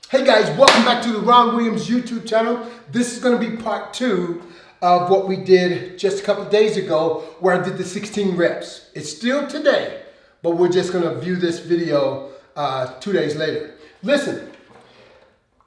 Hey guys, welcome back to the Ron Williams YouTube channel. This is going to be part 2 of what we did just a couple of days ago where I did the 16 reps. It's still today, but we're just going to view this video 2 days later. Listen,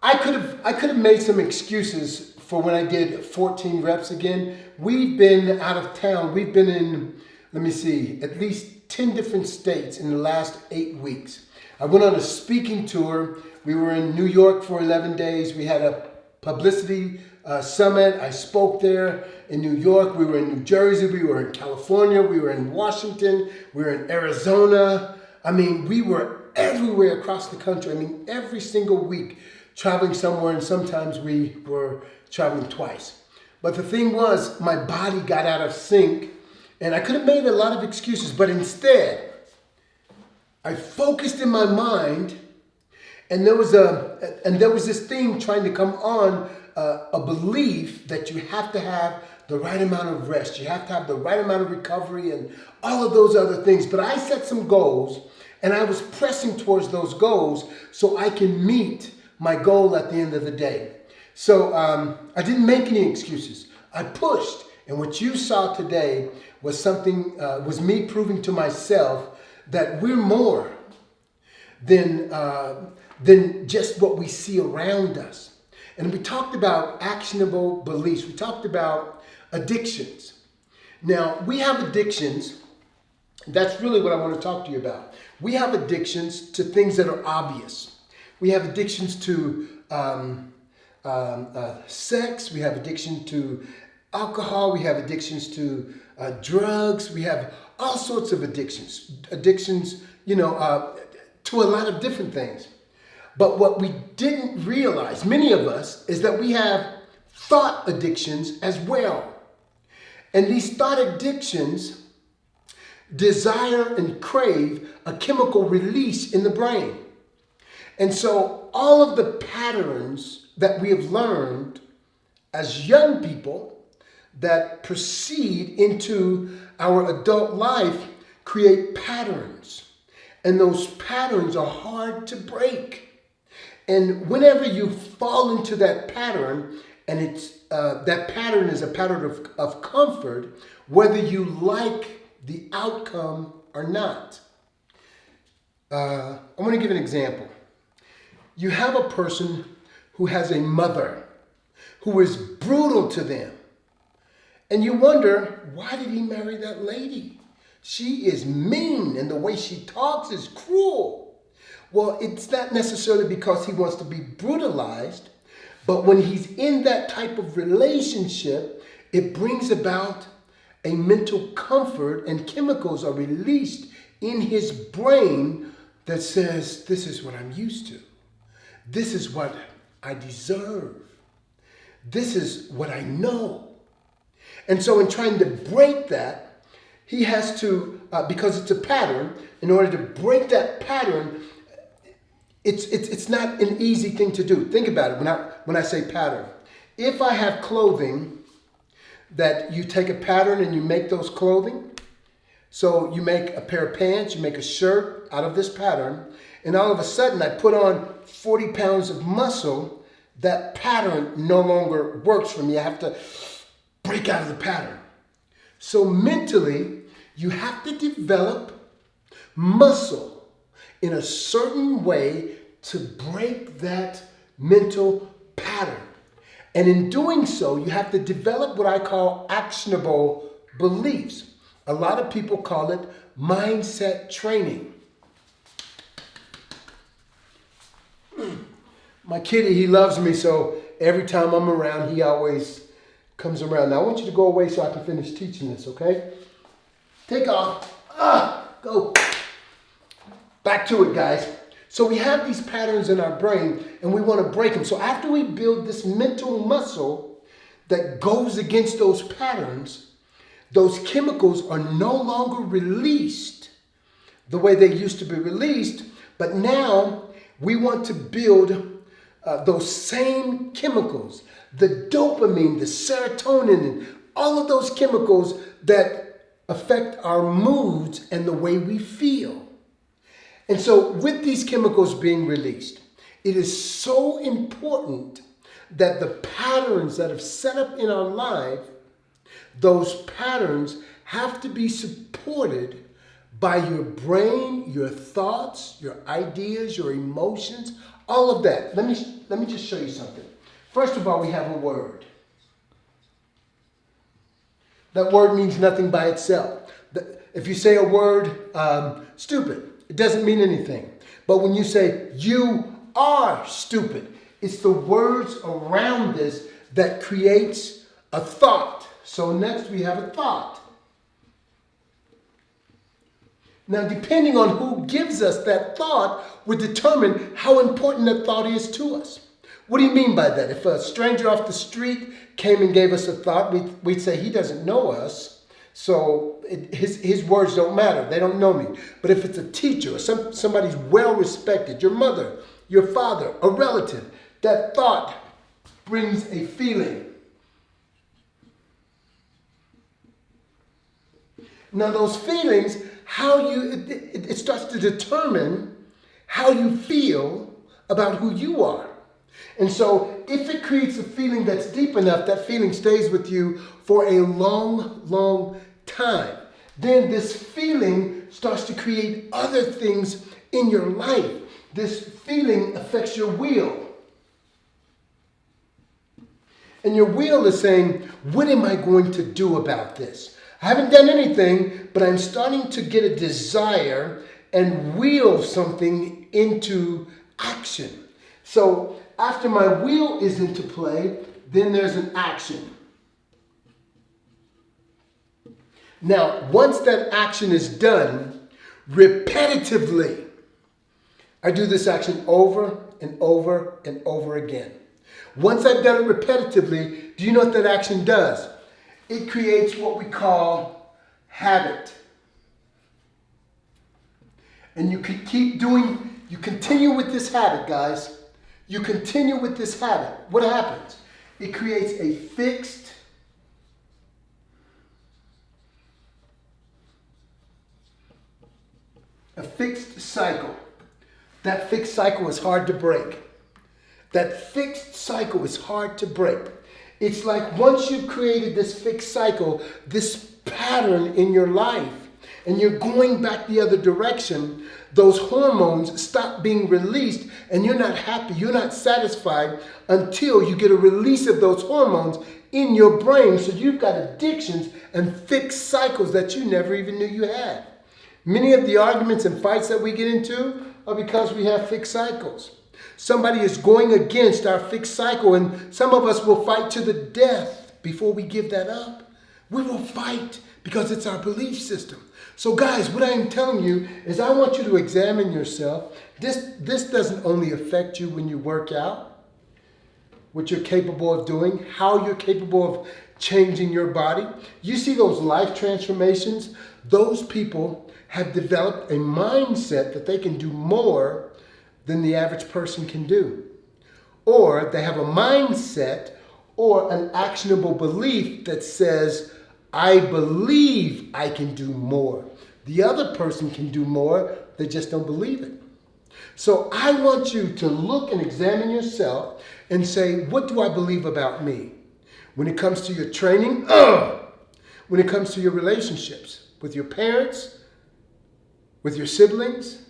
I could have made some excuses for when I did 14 reps again. We've been out of town. We've been in, let me see, at least 10 different states in the last 8 weeks. I went on a speaking tour. We were in New York for 11 days. We had a publicity summit. I spoke there in New York. We were in New Jersey. We were in California. We were in Washington. We were in Arizona. I mean, we were everywhere across the country. I mean, every single week traveling somewhere, and sometimes we were traveling twice. But the thing was, my body got out of sync, and I could have made a lot of excuses, but instead, I focused in my mind. And there was this thing trying to come on, a belief that you have to have the right amount of rest. You have to have the right amount of recovery and all of those other things. But I set some goals, and I was pressing towards those goals so I can meet my goal at the end of the day. So I didn't make any excuses. I pushed. And what you saw today was was me proving to myself that we're more than just what we see around us. And we talked about actionable beliefs. We talked about addictions. Now, we have addictions. That's really what I want to talk to you about. We have addictions to things that are obvious. We have addictions to sex. We have addiction to alcohol. We have addictions to drugs. We have all sorts of addictions. Addictions, to a lot of different things. But what we didn't realize, many of us, is that we have thought addictions as well. And these thought addictions desire and crave a chemical release in the brain. And so all of the patterns that we have learned as young people that proceed into our adult life create patterns. And those patterns are hard to break. And whenever you fall into that pattern, and that pattern is a pattern of comfort, whether you like the outcome or not. I want to give an example. You have a person who has a mother who is brutal to them. And you wonder, why did he marry that lady? She is mean, and the way she talks is cruel. Well, it's not necessarily because he wants to be brutalized, but when he's in that type of relationship, it brings about a mental comfort, and chemicals are released in his brain that says, this is what I'm used to. This is what I deserve. This is what I know. And so in trying to break that, he has to, because it's a pattern, in order to break that pattern, it's not an easy thing to do. Think about it when I say pattern. If I have clothing that you take a pattern and you make those clothing, so you make a pair of pants, you make a shirt out of this pattern, and all of a sudden I put on 40 pounds of muscle, that pattern no longer works for me. I have to break out of the pattern. So mentally, you have to develop muscle in a certain way to break that mental pattern. And in doing so, you have to develop what I call actionable beliefs. A lot of people call it mindset training. My kitty, he loves me, so every time I'm around, he always comes around. Now, I want you to go away so I can finish teaching this, okay? Take off. Go. Back to it, guys. So we have these patterns in our brain, and we want to break them. So after we build this mental muscle that goes against those patterns, those chemicals are no longer released the way they used to be released, but now we want to build those same chemicals, the dopamine, the serotonin, and all of those chemicals that affect our moods and the way we feel. And so with these chemicals being released, It is so important that the patterns that have set up in our life, those patterns have to be supported by your brain, your thoughts, your ideas, your emotions, all of that. Let me just show you something. First of all, we have a word. That word means nothing by itself. If you say a word, stupid, it doesn't mean anything. But when you say, you are stupid, it's the words around this that creates a thought. So next we have a thought. Now, depending on who gives us that thought would determine how important that thought is to us. What do you mean by that? If a stranger off the street came and gave us a thought, we'd say he doesn't know us, so his words don't matter. They don't know me. But if it's a teacher or somebody's well-respected, your mother, your father, a relative, that thought brings a feeling. Now, those feelings, it starts to determine how you feel about who you are. And so if it creates a feeling that's deep enough, that feeling stays with you for a long, long time. Then this feeling starts to create other things in your life. This feeling affects your will. And your will is saying, what am I going to do about this? I haven't done anything, but I'm starting to get a desire and will something into action. So after my will is into play, then there's an action. Now, once that action is done, repetitively, I do this action over and over and over again. Once I've done it repetitively, do you know what that action does? It creates what we call habit. And you can keep doing, you continue with this habit, guys. You continue with this habit. What happens? It creates a fixed cycle. That fixed cycle is hard to break. That fixed cycle is hard to break. It's like once you've created this fixed cycle, this pattern in your life, and you're going back the other direction, those hormones stop being released and you're not happy, you're not satisfied until you get a release of those hormones in your brain. So you've got addictions and fixed cycles that you never even knew you had. Many of the arguments and fights that we get into are because we have fixed cycles. Somebody is going against our fixed cycle, and some of us will fight to the death before we give that up. We will fight because it's our belief system. So guys, what I am telling you is I want you to examine yourself. This doesn't only affect you when you work out, what you're capable of doing, how you're capable of changing your body. You see those life transformations? Those people have developed a mindset that they can do more than the average person can do. Or they have a mindset or an actionable belief that says, I believe I can do more. The other person can do more, they just don't believe it. So I want you to look and examine yourself and say, what do I believe about me? When it comes to your training, when it comes to your relationships with your parents, with your siblings,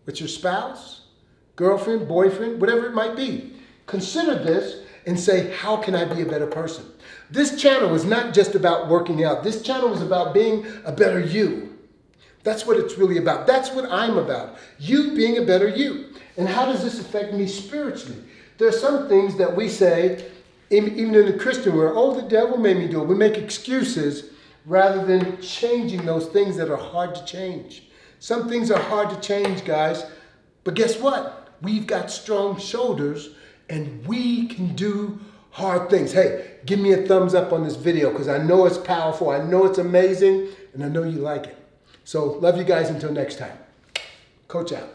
with your spouse, girlfriend, boyfriend, whatever it might be. Consider this and say, how can I be a better person? This channel is not just about working out. This channel is about being a better you. That's what it's really about. That's what I'm about. You being a better you. And how does this affect me spiritually? There are some things that we say, even in the Christian world, oh, the devil made me do it. We make excuses rather than changing those things that are hard to change. Some things are hard to change, guys. But guess what? We've got strong shoulders and we can do hard things. Hey, give me a thumbs up on this video because I know it's powerful. I know it's amazing and I know you like it. So love you guys until next time. Coach out.